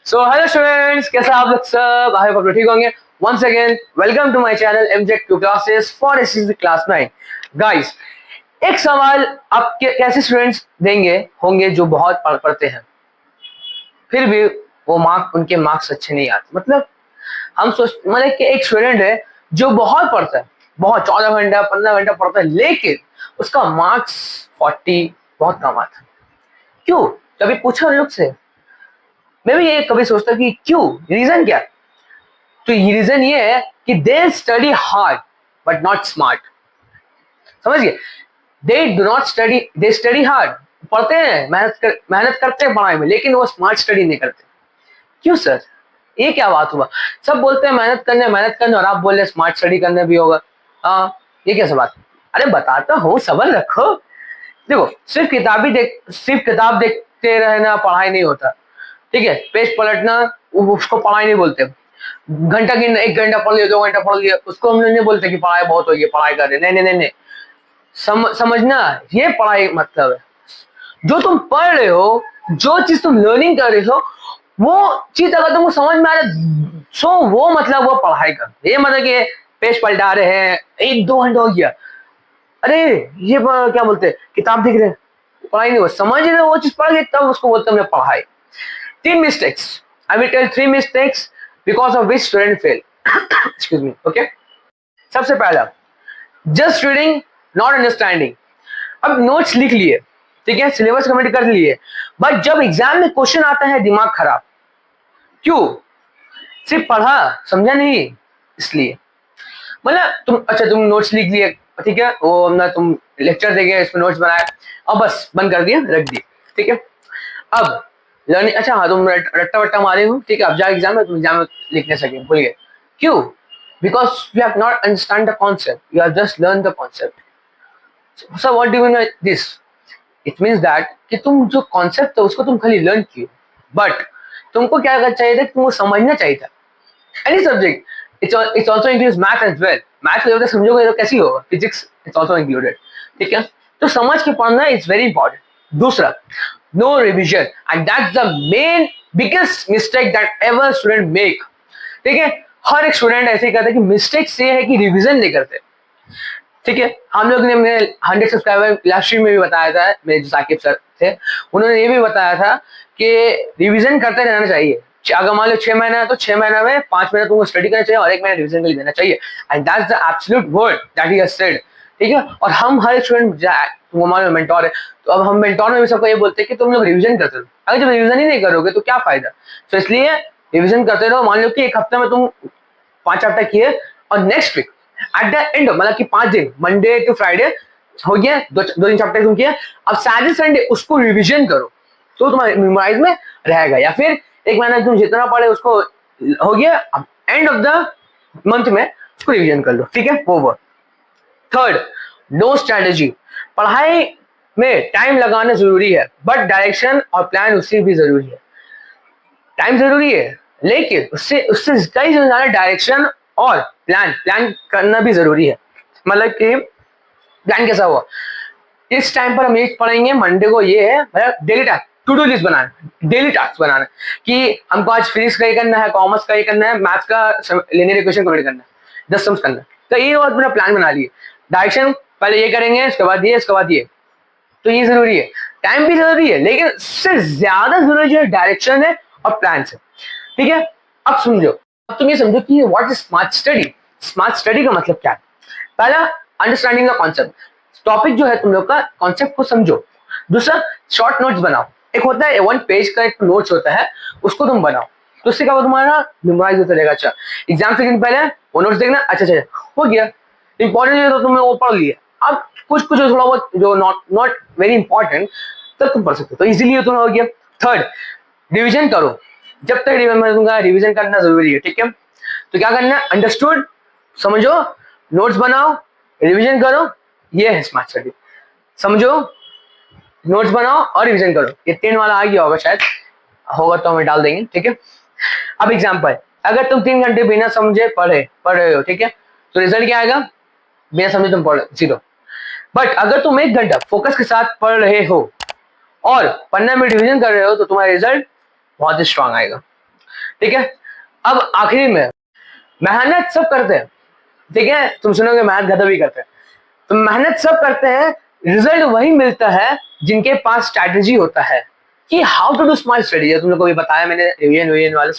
So hello students, कैसे आप लोग सब? आई होप आप लोग ठीक होंगे। Once again welcome to my channel MZ two classes for SSC class 9। Guys, एक सवाल आप कैसे स्टूडेंट्स देंगे होंगे जो बहुत पढ़ते हैं फिर भी वो उनके मार्क्स अच्छे नहीं आते। मतलब हम मतलब कि एक स्टूडेंट है जो बहुत पढ़ता है, बहुत 14 घंटा 15 घंटा पढ़ता है, लेकिन उसका मार्क्स 40 बहुत कम आता है। क्यों? कभी पूछा उन लोग से? मैं भी ये कभी सोचता कि क्यों, रीजन क्या? तो रीजन ये है कि they study hard but not smart. समझ गए? They do not study, they study hard, पढ़ते हैं, मेहनत करते हैं पढ़ाई में, लेकिन वो स्मार्ट स्टडी नहीं करते। क्यों सर, ये क्या बात हुआ? सब बोलते हैं मेहनत करने और आप बोल रहे स्मार्ट स्टडी करने भी होगा। हाँ, ये कैसे बात? अरे बताता हूँ, सबर रखो। देखो, सिर्फ किताब देखते रहना पढ़ाई नहीं होता। ठीक है, पेज पलटना उसको पढ़ाई नहीं बोलते। घंटा गिन, 1 घंटा पढ़ लिया, 2 घंटा पढ़ लिया, उसको हम नहीं बोलते कि पढ़ाई बहुत हो गई, पढ़ाई कर रहे। नहीं नहीं नहीं नहीं, समझना, ये पढ़ाई मतलब है जो तुम पढ़ रहे हो, जो चीज तुम लर्निंग कर रहे हो, वो चीज अगर तुमको समझ में आ रहा सो वो मतलब वो पढ़ाई कर। ये मतलब कि पेज पलटा रहे हैं, 1-2 घंटा हो गया, अरे ये क्या बोलते हैं, किताब देख रहे हैं, पढ़ाई नहीं हो, समझ रहे हो वो चीज पढ़ गए, तब उसको बोलते हैं पढ़ाई। 3 mistakes, I will tell 3 mistakes because of which student fail. Excuse me. Okay. सबसे पहला, जस्ट रीडिंग नॉट अंडरस्टैंडिंग। अब नोट्स लिख लिए, ठीक है, सिलेबस कम्प्लीट कर लिए, बट जब एग्जाम में क्वेश्चन आता है दिमाग खराब। क्यों? सिर्फ पढ़ा, समझा नहीं, इसलिए। मतलब तुम नोट्स लिख लिए, ठीक है, वो ना तुम लेक्चर देखे, इसमें नोट्स बनाए और बस बंद कर दिया, रख दिए, ठीक है। अब लर्निंग, अच्छा हाँ, तुम रट्टा वट्टा मारे हो, ठीक है, अब जाओ एग्जाम में, तुम एग्जाम में लिख नहीं सके, भूल गए। क्यों? Because you have not understand the concept, you have just learn the concept. So what do you mean by this? It means that कि तुम जो कॉन्सेप्ट है उसको तुम खाली लर्न किए, बट तुमको क्या करना चाहिए था, तुमको समझना चाहिए था। Any subject, it's also includes math as well. Math जब तक समझोगे तो कैसी होगा, फिजिक्स इट्स ऑल्सो इंक्लूडेड, ठीक है। तो समझ के पढ़ना इज वेरी इंपॉर्टेंट। दूसरा, no revision, and that's the main biggest mistake that ever student make. ठीक है, हर एक स्टूडेंट ऐसे ही करता है कि मिस्टेक ये है कि रिविजन नहीं करते। ठीक है, हम लोग ने मेरे 100 सब्सक्राइबर लास्ट में भी बताया था, मेरे जो साकिब सर थे, उन्होंने ये भी बताया था कि रिवीजन करते रहना चाहिए। अगर मान लो 6 महीना है तो 6 महीना में 5 महीना तुमको स्टडी करना चाहिए और 1 महीना रिवीजन के लिए देना चाहिए। And that's the absolute word that he has said. ठीक है, और हम हर स्टूडेंट, तुम मान लो मेंटोर है, तो अब हम मेंटोर में भी सबको ये बोलते हैं कि तुम लोग रिवीजन करते रहो। अगर जब रिवीजन ही नहीं करोगे तो क्या फायदा? तो इसलिए रिवीजन करते रहो। मान लो कि एक हफ्ते में तुम 5 चैप्टर किए और next week at the end, मतलब कि 5 दिन, मंडे टू फ्राइडे हो गया, 2-3 चैप्टर तुम किया, अब सैटरडे संडे उसको रिवीजन करो तो तुम्हारे मेमोराइज में रहेगा। या फिर 1 महीना तुम जितना पढ़े उसको हो गया, अब एंड ऑफ द मंथ में उसको रिवीजन कर लो, ठीक है, ओवर। Third, no strategy. पढ़ाई में टाइम लगाना जरूरी है, बट डायरेक्शन और प्लान उससे भी जरूरी है। टाइम जरूरी है, लेकिन उससे उससे कई ज्यादा डायरेक्शन और प्लान करना भी जरूरी है। मतलब कि प्लान कैसा हुआ, इस टाइम पर हम ये पढ़ेंगे, मंडे को ये है, मतलब daily task, to do list बनाना, डेली टास्क बनाना कि हमको आज फिजिक्स का ये करना है, कॉमर्स का ये करना है, मैथ्स का लिनियर इक्वेशन कंप्लीट करना है, 10 सम्स करना है। तो ये और पूरा प्लान बना लिए, डायरेक्शन पहले ये करेंगे, इसके बाद ये, इसके बाद ये। तो ये जरूरी है, टाइम भी जरूरी है, लेकिन उससे ज्यादा जरूरी जो है डायरेक्शन है और प्लान है। ठीक है, अब समझो, अब तुम ये समझो कि what is smart study. Smart study का मतलब क्या है? पहला, अंडरस्टैंडिंग द कॉन्सेप्ट, टॉपिक जो है तुम लोग का, कॉन्सेप्ट को समझो। दूसरा, शॉर्ट नोट्स बनाओ। एक होता है 1 पेज का एक नोट्स होता है, उसको तुम बनाओ, तो उससे क्या होगा, तुम्हारा मेमोराइज होता रहेगा। अच्छा, एग्जाम से दिन पहले वो नोट्स देखना, अच्छा अच्छा हो गया, इंपॉर्टेंट है तो तुमने वो पढ़ लिया। अब कुछ कुछ थोड़ा बहुत जो नॉट वेरी इंपॉर्टेंट, तब तुम पढ़ सकते हो, तो इजीली तुम्हारा हो गया। थर्ड, रिविजन करो, जब तक रिविजन करना जरूरी है। ठीक है, तो क्या करना है, अंडरस्टूड, समझो, नोट्स बनाओ, रिवीजन करो, ये है स्मार्ट स्टडी। समझो, नोट्स बनाओ और रिवीजन करो, ये 3 वाला आ गया होगा शायद, होगा तो हमें डाल देंगे। ठीक है, अब एग्जांपल, अगर तुम 3 घंटे बिना समझे पढ़ रहे हो, ठीक है, तो रिजल्ट क्या आएगा? बिना समझे तुम पढ़ 0। बट अगर तुम 1 घंटा फोकस के साथ पढ़ रहे हो और 15 मिनट रिवीजन कर रहे हो, तो तुम्हारा रिजल्ट बहुत ही स्ट्रांग आएगा। ठीक है। अब आखिरी में मेहनत सब करते हैं, ठीक है, तुम सुनोगे मेहनत गधा भी करते हैं, तो मेहनत सब करते हैं, रिजल्ट वही मिलता है जिनके पास स्ट्रैटेजी होता है कि how to do smart study. तुम लोग को भी बताया मैंने रिवीजन वाले,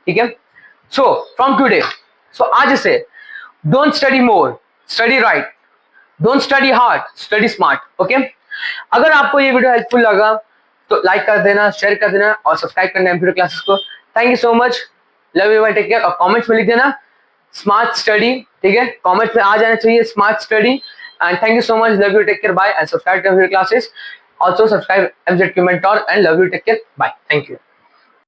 ठीक है। सो फ्रॉम टुडे, सो आज से don't study more, study right, don't study hard, study smart, okay. अगर आपको ये वीडियो हेल्पफुल लगा तो लाइक कर देना, शेयर कर देना और सब्सक्राइब करना एमपीटी क्लासेस को। Thank you so much, love you, bye, take care. और कमेंट्स में लिख देना स्मार्ट स्टडी, ठीक है, कमेंट्स में आ जाना चाहिए smart study. And thank you so much, love you, take care, bye, and subscribe to MPT classes, also subscribe MZQ Mentor, and love you, take care, bye, thank you.